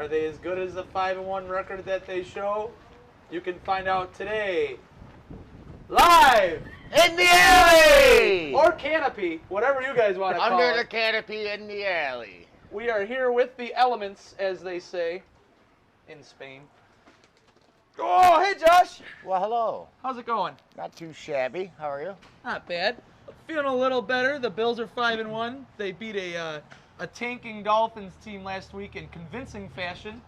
Are they as good as the 5-1 record that they show? You can find out today, live In the alley! or canopy, whatever you guys want to call Under the it. canopy in the alley. We are here with the elements, as they say in Spain. Oh, hey Josh, Well, hello. how's it going? Not too shabby. How are you? Not bad. Feeling a little better. The Bills are 5-1. They beat a tanking Dolphins team last week in convincing fashion.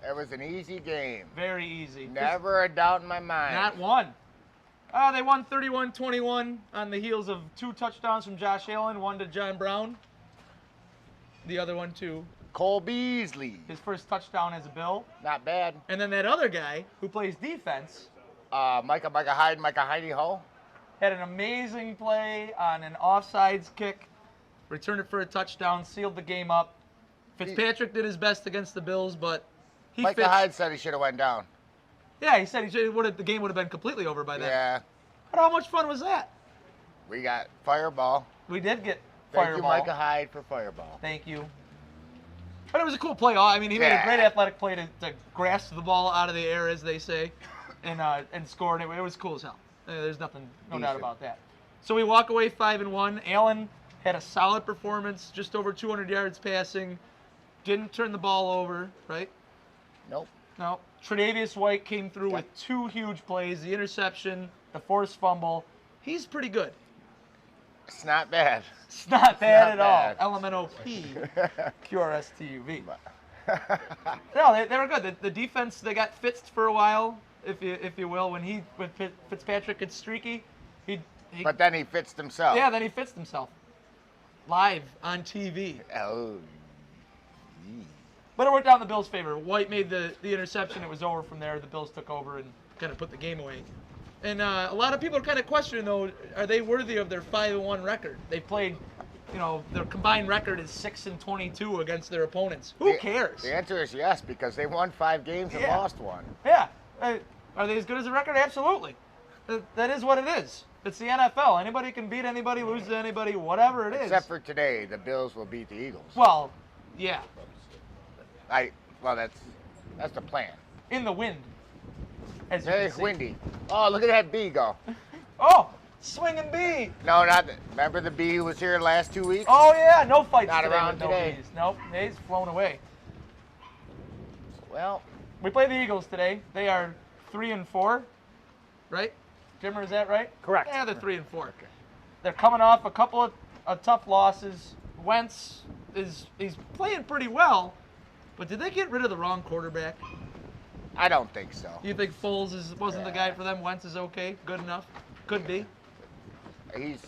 It was an easy game. Very easy. Never a doubt in my mind. Not one. They won 31-21 on the heels of 2 touchdowns from Josh Allen, 1 to John Brown. The other one to Cole Beasley. his first touchdown as a Bill. Not bad. And then that other guy who plays defense Micah Heidi Ho. had an amazing play on an offsides kick, returned it for a touchdown, sealed the game up. Fitzpatrick did his best against the Bills, but Micah Hyde said he should have went down. Yeah, he said the game would have been completely over by then. Yeah. But how much fun was that? We got Fireball. We did get Thank Fireball. you, Micah Hyde, for Fireball. Thank you. But it was a cool play. I mean, he made a great athletic play to grasp the ball out of the air, as they say, and score. And it was cool as hell. There's no doubt about that. So we walk away 5-1. Allen had a solid performance, just over 200 yards passing. Didn't turn the ball over, right? Nope. No. Tre'Davious White came through with 2 huge plays, the interception, the forced fumble. He's pretty good. It's not bad. It's not bad not at bad. all. LMNOP, QRSTUV. No, they were good. The defense, they got Fitz for a while, if you will. When Fitzpatrick gets streaky, he But then he fixed himself. yeah, then he Fitzed himself. Live on TV. Oh. But it worked out in the Bills' favor. White made the interception. It was over from there. The Bills took over and kind of put the game away. And a lot of people are kind of questioning, though, are they worthy of their 5-1 record? They played, their combined record is 6-22 against their opponents. Who cares? The answer is yes, because they won 5 games and lost 1. Yeah. Are they as good as a record? Absolutely. That is what it is. It's the NFL. Anybody can beat anybody, lose to anybody, whatever it is. Except for today, the Bills will beat the Eagles. Well, yeah. That's the plan. In the wind. As you Very can see. windy. Oh, look at that bee go. Oh, swinging bee. No, not that. Remember the bee who was here last 2 weeks? Oh, yeah. No fights Not today around with no today. bees. Nope. He's flown away. Well, We play the Eagles today. They are 3-4, right? Jimmer, is that right? Correct. Yeah, they're 3-4. They're coming off a couple of tough losses. Wentz he's playing pretty well, but did they get rid of the wrong quarterback? I don't think so. You think Foles wasn't the guy for them? Wentz is okay, good enough, could be. He's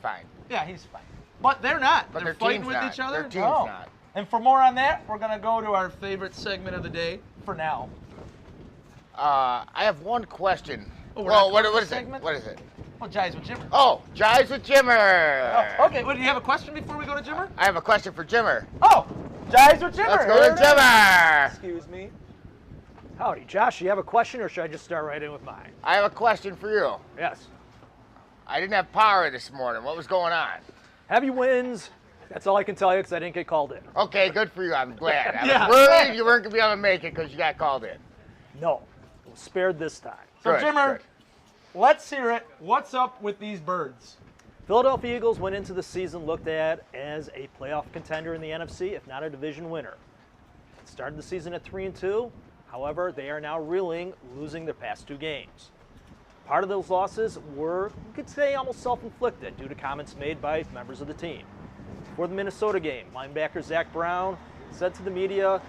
fine. Yeah, he's fine. But they're not. But they're their fighting team's with not. each other. Their team's No. not. And for more on that, we're gonna go to our favorite segment of the day for now. I have one question. Oh, we're well, not calling what it is a it? segment? What is it? Well, Jives with Jimmer. Oh, Jives with Jimmer. Oh, okay. Well, do you have a question before we go to Jimmer? I have a question for Jimmer. Oh, Jives with Jimmer. Let's go Here to it is. Jimmer. Excuse me. Howdy, Josh. You have a question, or should I just start right in with mine? I have a question for you. Yes. I didn't have power this morning. What was going on? Heavy winds. That's all I can tell you because I didn't get called in. Okay, good for you. I'm glad. I Yeah. was worried you weren't going to be able to make it because you got called in. No. Spared this time. So, Good, Jimmer, good. let's hear it. What's up with these birds? Philadelphia Eagles went into the season looked at as a playoff contender in the NFC, if not a division winner. Started the season at 3-2. However, they are now reeling, losing their past 2 games. Part of those losses were, you could say, almost self-inflicted due to comments made by members of the team. For the Minnesota game, linebacker Zach Brown said to the media,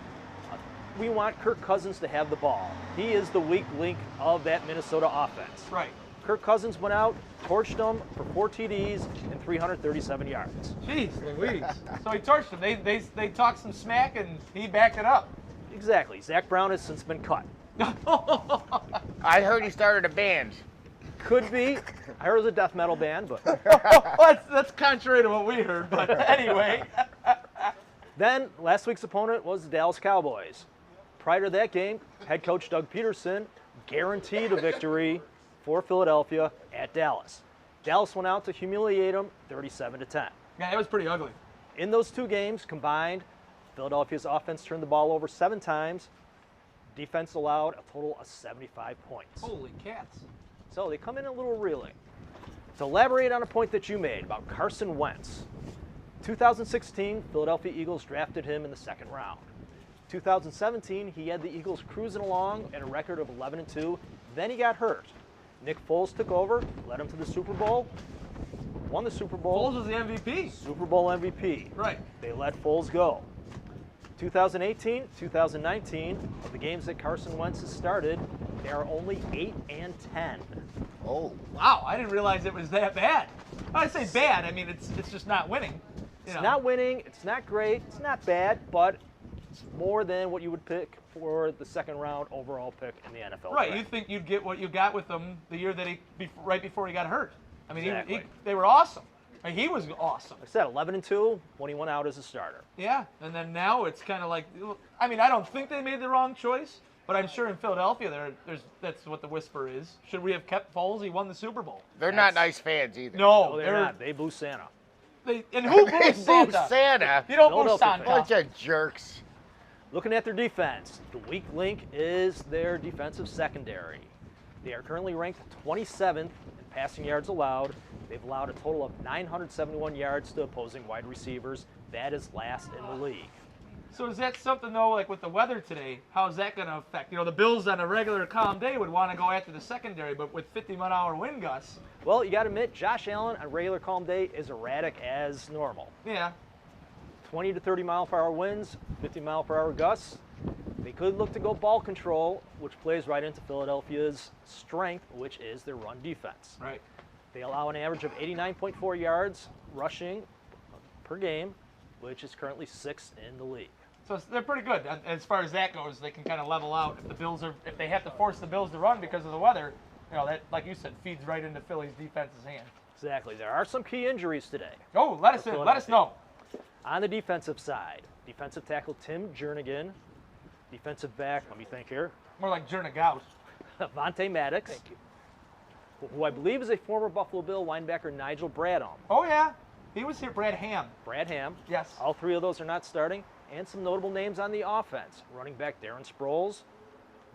we want Kirk Cousins to have the ball. He is the weak link of that Minnesota offense. Right. Kirk Cousins went out, torched them for 4 TDs and 337 yards. Jeez Louise. So he torched them. They talked some smack, and he backed it up. Exactly. Zach Brown has since been cut. I heard he started a band. Could be. I heard it was a death metal band, but That's contrary to what we heard, but anyway. then last week's opponent was the Dallas Cowboys. Prior to that game, head coach Doug Peterson guaranteed a victory for Philadelphia at Dallas. Dallas went out to humiliate them 37-10. Yeah, it was pretty ugly. In those 2 games combined, Philadelphia's offense turned the ball over 7 times. Defense allowed a total of 75 points. Holy cats. So they come in a little reeling. To elaborate on a point that you made about Carson Wentz, 2016, Philadelphia Eagles drafted him in the 2nd round. 2017, he had the Eagles cruising along at a record of 11-2. Then he got hurt. Nick Foles took over, led him to the Super Bowl, won the Super Bowl. Foles was the MVP. Super Bowl MVP. Right. They let Foles go. 2018, 2019, of the games that Carson Wentz has started, they are only 8-10. Oh, Wow, I didn't realize it was that bad. I say bad, I mean it's just not winning. It's not winning, it's not great, it's not bad, but it's more than what you would pick for the 2nd round overall pick in the NFL. Right, draft. you think you'd get what you got with him the year that right before he got hurt. I mean, Exactly. they were awesome. I mean, he was awesome. Like I said, 11-2 when he went out as a starter. Yeah, and then now it's kind of like, I mean, I don't think they made the wrong choice, but I'm sure in Philadelphia that's what the whisper is. Should we have kept Foles? He won the Super Bowl. they're not nice fans either. No, No, they're not. They boo Santa. And who They boos boo Santa? Santa. You don't boo Philadelphia Santa. Bunch of jerks. Looking at their defense, the weak link is their defensive secondary. They are currently ranked 27th in passing yards allowed. They've allowed a total of 971 yards to opposing wide receivers. That is last in the league. So is that something, though, like with the weather today, how is that going to affect? You know, the Bills on a regular calm day would want to go after the secondary, but with 50-mile-an-hour wind gusts, Well, you got to admit, Josh Allen on a regular calm day is erratic as normal. yeah. 20 to 30 mile per hour winds, 50 mile per hour gusts. They could look to go ball control, which plays right into Philadelphia's strength, which is their run defense. Right. They allow an average of 89.4 yards rushing per game, which is currently 6th in the league. So they're pretty good as far as that goes. They can kind of level out if they have to force the Bills to run because of the weather. You know, that, like you said, feeds right into Philly's defense's hand. Exactly. There are some key injuries today. Oh, let us in. Let us know. On the defensive side, defensive tackle Tim Jernigan, defensive back, let me think here, More like Jernigout. Vontae Maddox, who I believe is a former Buffalo Bill linebacker Nigel Bradham. Oh, yeah. He was here, Brad Ham. Brad Ham. Yes. All 3 of those are not starting. And some notable names on the offense. Running back Darren Sproles,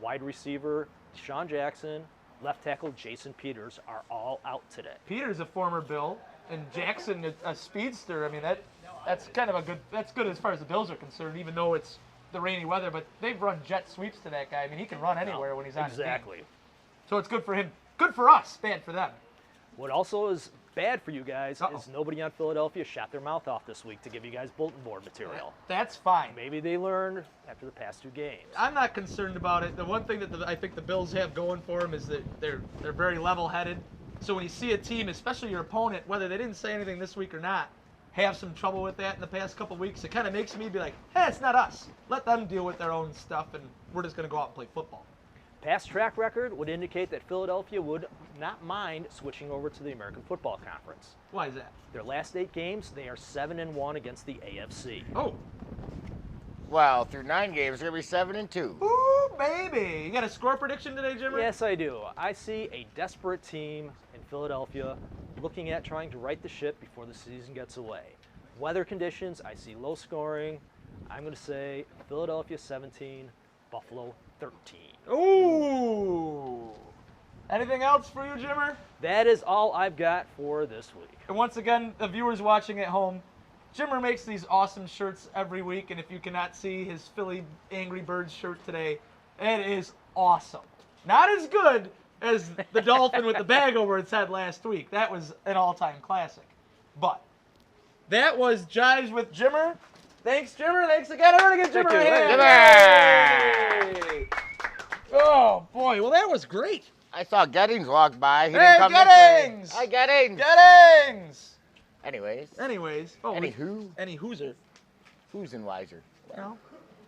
wide receiver Deshaun Jackson, left tackle Jason Peters are all out today. Peter's a former Bill, and Jackson a speedster. I mean, that's kind of that's good as far as the Bills are concerned, even though it's the rainy weather. But they've run jet sweeps to that guy. I mean, he can run anywhere when he's on his game. Exactly. So it's good for him. Good for us. Bad for them. What also is bad for you guys Uh-oh. is nobody on Philadelphia shot their mouth off this week to give you guys bulletin board material. That's fine. Maybe they learned after the past 2 games. I'm not concerned about it. The one thing that I think the Bills have going for them is that they're very level-headed. So when you see a team, especially your opponent, whether they didn't say anything this week or not, have some trouble with that in the past couple weeks, it kind of makes me be like, hey, it's not us. Let them deal with their own stuff, and we're just going to go out and play football. Past track record would indicate that Philadelphia would not mind switching over to the American Football Conference. Why is that? Their last 8 games, they are 7-1 against the AFC. Oh. Well, through 9 games, they're going to be 7-2. Ooh, baby. You got a score prediction today, Jimmer? Yes, I do. I see a desperate team in Philadelphia looking at trying to right the ship before the season gets away. Weather conditions, I see low scoring. I'm going to say Philadelphia 17, Buffalo 13. Ooh. Anything else for you, Jimmer? That is all I've got for this week. And once again, the viewers watching at home, Jimmer makes these awesome shirts every week, and if you cannot see his Philly Angry Birds shirt today, it is awesome. Not as good as the Dolphin with the bag over its head last week. That was an all-time classic. But that was Jives with Jimmer. Thanks, Jimmer. Thanks again. Everybody give Jimmer a hand. Yay! Oh, boy. Well, that was great. I saw Gettings walk by. He Hey, didn't come Gettings! this way. Hi, Gettings! Gettings! Anyways. Oh, Anywho. Any Hooser. Husenweiser. You know?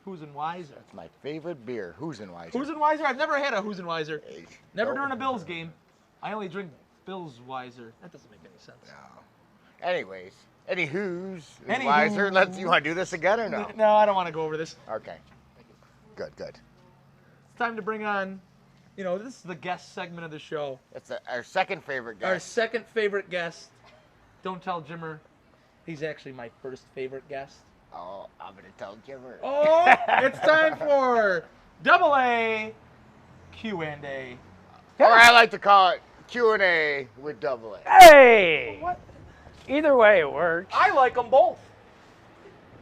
Who's and Wiser. It's my favorite beer, Husenweiser. Who's and Wiser? I've never had a Who's and Wiser. Hey, Never no. during a Bills game. I only drink Bills Wiser. That doesn't make any sense. No. Anyways, Anywho's Anywho. Wiser. You want to do this again or no? No, I don't want to go over this. Okay. Good. It's time to bring on, this is the guest segment of the show. It's our second favorite guy. Our second favorite guest. Don't tell Jimmer. He's actually my first favorite guest. Oh, I'm gonna tell Jimmer. Oh, it's time for Double A Q&A. Or I like to call it Q&A with Double A. Hey! What? Either way, it works. I like them both.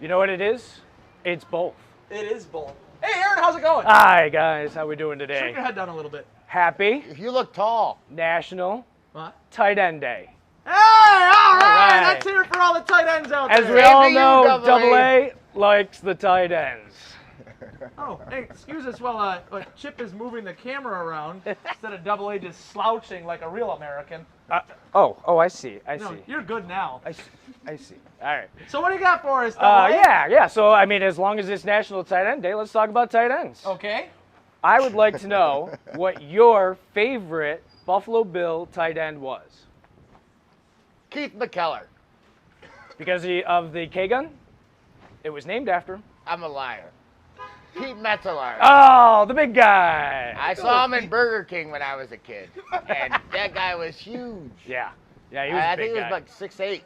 You know what it is? It's both. It is both. Hey, Aaron, how's it going? Hi, guys. How we doing Shake today? your head down a little bit. Happy You look tall. National What? Tight End Day. Hey, all right. right. Let's hear it for all the tight ends out As there. we Same all to you, know, Double Double A. A likes the tight ends. Oh, hey, excuse us while Chip is moving the camera around instead of Double A just slouching like a real American. Oh, I see. I No, see. you're good now. I see. All right. So what do you got for us, Double A? Yeah. So, I mean, as long as it's National Tight End Day, let's talk about tight ends. Okay. I would like to know what your favorite Buffalo Bill tight end was. Keith McKellar. Because of the K-gun? It was named after him. I'm a liar. Pete Metzelaar. Oh, the big guy. I saw him in Burger King when I was a kid, and that guy was huge. Yeah, he was a I big think he guy. was like 6'8",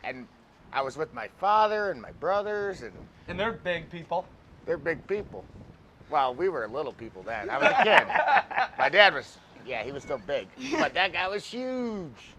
and I was with my father and my brothers, and And they're big people. they're big people. Well, we were little people then. I was a kid. My dad was, yeah, he was still big, but that guy was huge.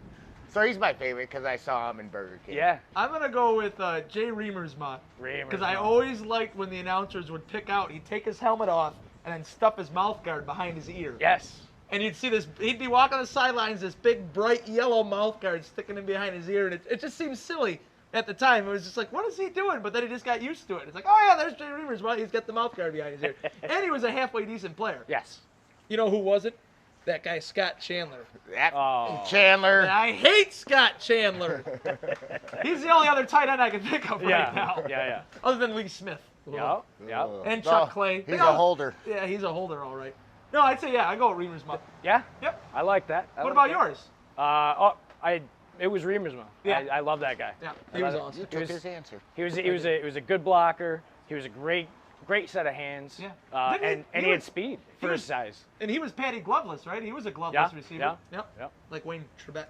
So he's my favorite because I saw him in Burger King. Yeah. I'm going to go with Jay Reamersma. Because I always liked when the announcers would pick out, he'd take his helmet off and then stuff his mouth guard behind his ear. Yes. And you'd see this, he'd be walking the sidelines, this big bright yellow mouth guard sticking in behind his ear. And it just seemed silly at the time. It was just like, what is he doing? But then he just got used to it. It's like, oh yeah, there's Jay Reamersma. He's got the mouth guard behind his ear. And he was a halfway decent player. Yes. You know who wasn't? That guy, Scott Chandler. That Oh. Chandler. And I hate Scott Chandler. He's the only other tight end I can think of right now. Yeah. Other than Lee Smith. Yeah. And Chuck Clay. He's a holder. Yeah, he's a holder, all right. No, I'd say, yeah, I go with Reamersma. Yeah. Yep. I like that. What about yours? It was Reamersma. Yeah. I love that guy. Yeah, I he was love it. awesome. You took his answer. He was a good blocker. He was a great set of hands. Yeah. Didn't And he he had was- speed he for was- his size. And he was Patty Gloveless, right? He was a gloveless Yeah, receiver. yeah, Yep. Like Wayne Trebet.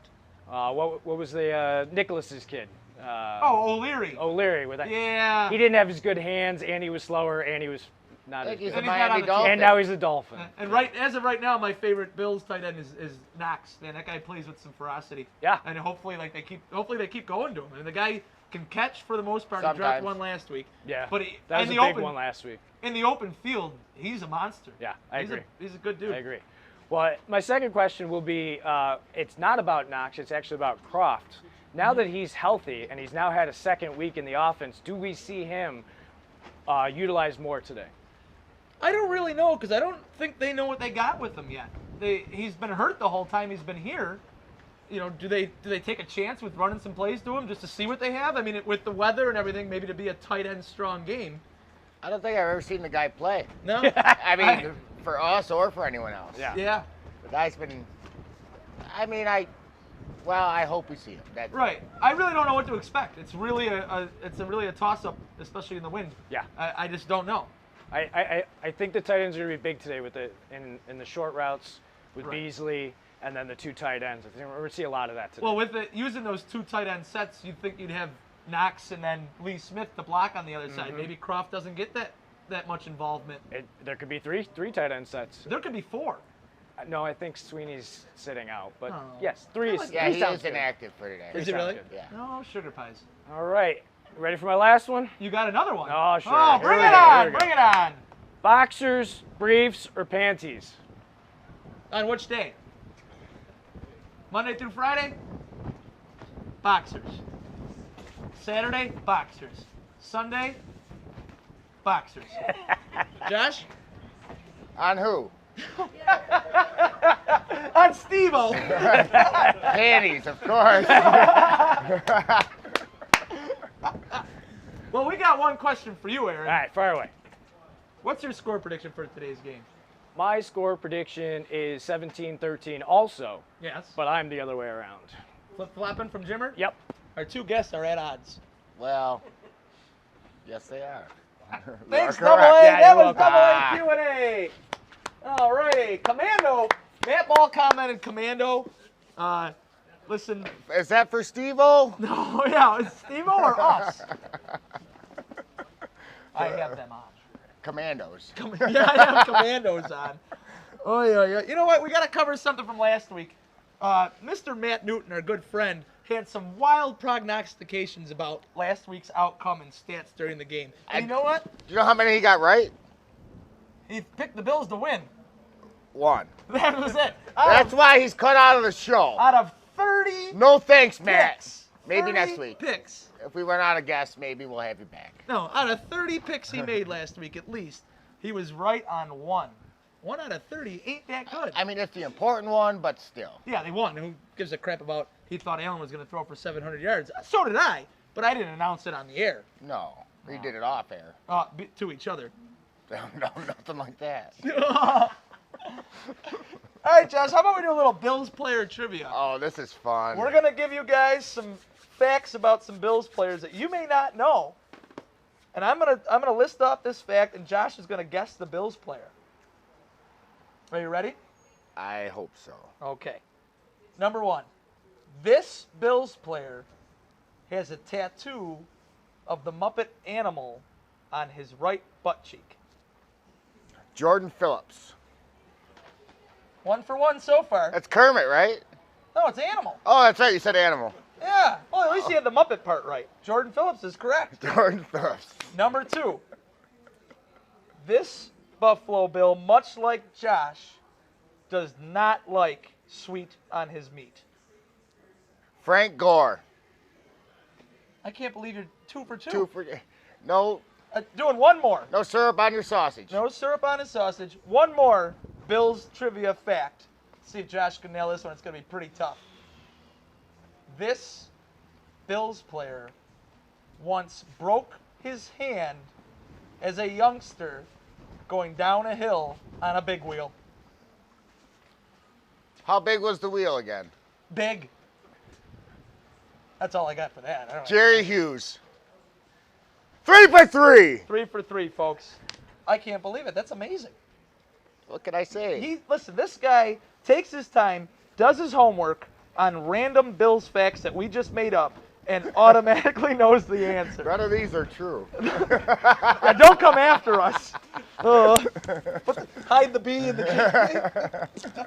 What was the Nicholas's kid? O'Leary. O'Leary with that. Yeah. He didn't have as good hands, and he was slower, and he was not as He's good. a And he's not on Miami the team. Dolphin. And now he's a Dolphin. And as of right now, my favorite Bills tight end is Knox. Man, that guy plays with some ferocity. Yeah. And hopefully they keep going to him. And the guy can catch for the most part. He dropped Sometimes. one last week. Yeah. But that was in a the big open one last week. in the open field, he's a monster. Yeah, I agree. He's a good dude. I agree. Well, my second question will be, it's not about Knox, it's actually about Croft. Now that he's healthy and he's now had a second week in the offense, do we see him utilized more today? I don't really know because I don't think they know what they got with him yet. He's been hurt the whole time he's been here. You know, do they take a chance with running some plays to him just to see what they have? I mean, with the weather and everything, maybe to be a tight end strong game. I don't think I've ever seen the guy play. No. I mean, for us or for anyone else. Yeah. Yeah. The guy's been. I mean, I hope we see him. That's Right. I really don't know what to expect. It's really a toss-up, especially in the wind. Yeah. I just don't know. I think the tight ends are going to be big today with in the short routes with Right. Beasley and then the two tight ends. I think we're going to see a lot of that today. Well, with using those two tight end sets, you'd think you'd have Knox and then Lee Smith to block on the other side. Maybe Croft doesn't get that much involvement. There could be three tight end sets. There could be four. No, I think Sweeney's sitting out, but Oh. yes, three is. Yeah, three he sounds is good. inactive for today. Is he sounds really? good. Yeah. No, sugar pies. All right, ready for my last one? You got another one. Oh, sure. Oh, Here bring we it go, on. here we go. Bring it on. Boxers, briefs, or panties? On which day? Monday through Friday? Boxers. Saturday? Boxers. Sunday? Boxers. Josh? On who? On Steve-O. Panties, of course. Well, we got one question for you, Aaron. All right, fire away. What's your score prediction for today's game? My score prediction is 17-13 also, Yes. but I'm the other way around. Flip-flopping from Jimmer? Yep. Our two guests are at odds. Well, yes, they are. Thanks, You are Double A. correct. That you're was welcome. Double A Q&A. All righty. Commando. Matt Ball commented Commando. Listen. Is that for Steve-O? No, yeah. Is Steve-O or us? I have them on. Commandos. Yeah, I have Commandos on. Oh, yeah. You know what? We got to cover something from last week. Mr. Matt Newton, our good friend, had some wild prognostications about last week's outcome and stats during the game. And you know what? Do you know how many he got right? He picked the Bills to win. 1. That was it. That's why he's cut out of the show. Out of 30 No thanks, Matt. picks. Maybe 30 next week. picks. If we run out of gas, maybe we'll have you back. No, out of 30 picks he made last week at least, he was right on 1. 1 out of 30 ain't that good. I mean, it's the important one, but still. Yeah, they won. Who gives a crap about he thought Allen was going to throw for 700 yards? So did I, but I didn't announce it on the air. No, we did it off air. To each other. No, nothing like that. All right, Josh, how about we do a little Bills player trivia? Oh, this is fun. We're going to give you guys some facts about some Bills players that you may not know. And I'm gonna list off this fact, and Josh is going to guess the Bills player. Are you ready? I hope so. Okay. Number 1. This Bills player has a tattoo of the Muppet animal on his right butt cheek. Jordan Phillips. 1 for 1 so far. That's Kermit, right? No, it's animal. Oh, that's right. You said animal. Yeah. Well, at least you had the Muppet part right. Jordan Phillips is correct. Jordan Phillips. Number 2. This Buffalo Bill, much like Josh, does not like sweet on his meat. Frank Gore. I can't believe you're 2 for 2. 2 for... No, Doing one more. no syrup on your sausage. No syrup on his sausage. One more Bills trivia fact. Let's see if Josh can nail this one. It's going to be pretty tough. This Bills player once broke his hand as a youngster going down a hill on a big wheel. How big was the wheel again? Big. That's all I got for that. I don't know. Jerry Hughes. 3 for 3. 3 for 3, folks. I can't believe it. That's amazing. What can I say? Listen, this guy takes his time, does his homework on random Bills facts that we just made up, and automatically knows the answer. None of these are true. Now, don't come after us. Hide the bee in the tree.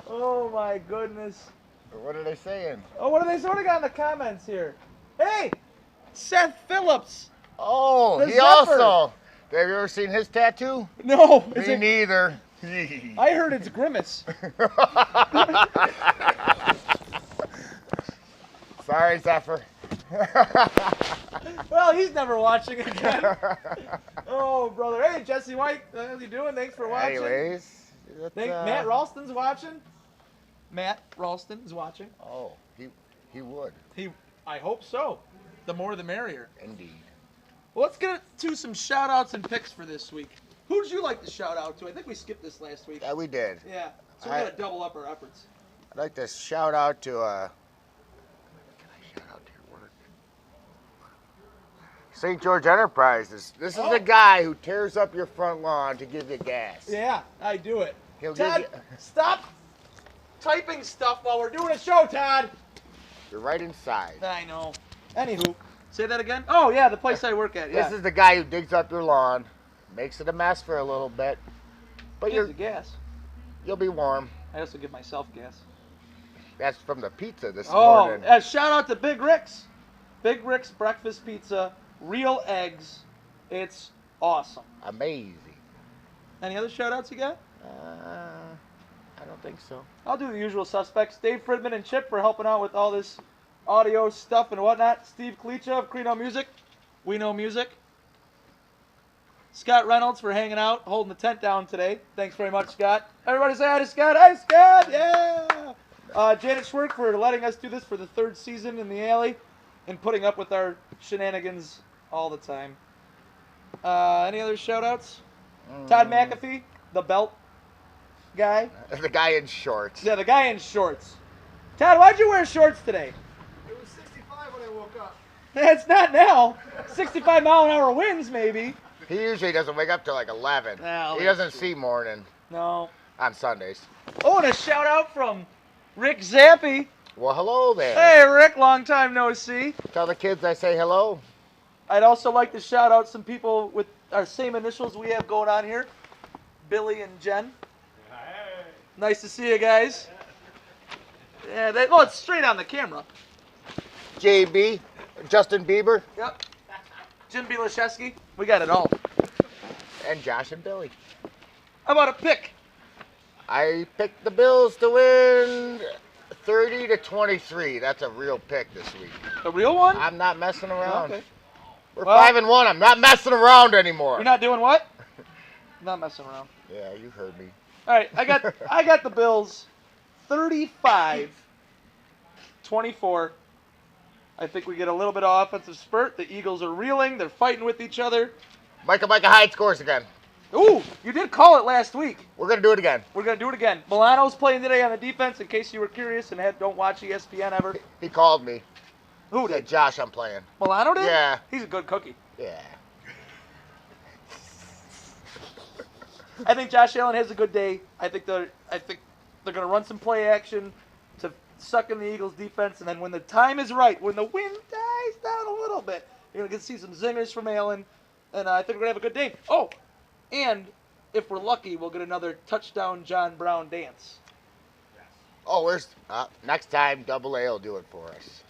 Oh, my goodness. What are they saying? Oh, what do they got in the comments here? Hey, Seth Phillips. Oh, The he Zephyr. also. Have you ever seen his tattoo? No. Me neither. I heard it's Grimace. Sorry, Zephyr. Well, he's never watching again. Oh, brother. Hey, Jesse White, how you doing? Thanks for watching. Anyways. Matt Ralston's watching. Matt Ralston is watching. Oh, he would. I hope so. The more the merrier. Indeed. Well, let's get to some shout-outs and picks for this week. Who'd you like to shout out to? I think we skipped this last week. Yeah, we did. Yeah. So we got to double up our efforts. I'd like to shout out to, can I shout out to your work? St. George Enterprises. This is the guy who tears up your front lawn to give you gas. Yeah, I do it. He'll Todd, give you... stop typing stuff while we're doing a show, Todd. You're right inside. I know. Anywho, say that again. Oh, yeah, the place I work at. Yeah. This is the guy who digs up your lawn, makes it a mess for a little bit, but Gives you gas. you'll be warm. I also give myself gas. That's from the pizza this Oh, morning. shout out to Big Rick's. Big Rick's breakfast pizza, real eggs. It's awesome. Amazing. Any other shout outs you got? I don't think so. I'll do the usual suspects. Dave Fridman and Chip for helping out with all this audio stuff and whatnot. Steve Klecha of Creno Music. We Know Music. Scott Reynolds for hanging out, holding the tent down today. Thanks very much, Scott. Everybody say hi to Scott. Hi, Scott. Yeah. Janet Schwerk for letting us do this for the 3rd season in the alley and putting up with our shenanigans all the time. Any other shout-outs? Todd McAfee, the belt guy. The guy in shorts. Yeah, the guy in shorts. Todd, why'd you wear shorts today? It was 65 when I woke up. It's not now. 65-mile-an-hour winds, maybe. He usually doesn't wake up till like 11. Well, He that's doesn't see morning No. on Sundays. Oh, and a shout-out from Rick Zappi. Well, hello there. Hey, Rick, long time no see. Tell the kids I say hello. I'd also like to shout out some people with our same initials we have going on here, Billy and Jen. Nice to see you guys. Yeah, it's straight on the camera. JB, Justin Bieber, Yep. Jim Bielaszewski. We got it all. and Josh and Billy. How about a pick? I picked the Bills to win 30-23. That's a real pick this week. A real one? I'm not messing around. Okay. We're Well- 5-1. I'm not messing around anymore. You're not doing what? Not messing around. Yeah, you heard me. All right, I got the Bills 35-24. I think we get a little bit of offensive spurt. The Eagles are reeling. They're fighting with each other. Micah Hyde scores again. Ooh, you did call it last week. We're going to do it again. We're going to do it again. Milano's playing today on the defense, in case you were curious and don't watch ESPN ever. He called me. Who Said, did? Josh, I'm playing. Milano did? Yeah. He's a good cookie. Yeah. I think Josh Allen has a good day. I think they're going to run some play action to suck in the Eagles' defense, and then when the time is right, when the wind dies down a little bit, you're going to see some zingers from Allen, and I think we're going to have a good day. Oh, and if we're lucky, we'll get another touchdown John Brown dance. Oh, where's next time? Double A will do it for us.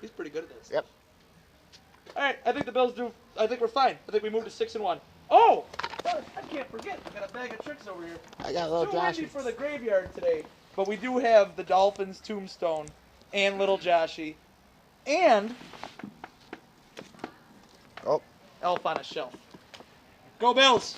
He's pretty good at this. Yep. All right, I think the Bills do. I think we're fine. I think we move to 6-1. Oh, I can't forget. I got a bag of tricks over here. I got a little Too Josh. windy for the graveyard today, but we do have the Dolphins tombstone and little Joshy and Oh. Elf on a Shelf. Go Bills!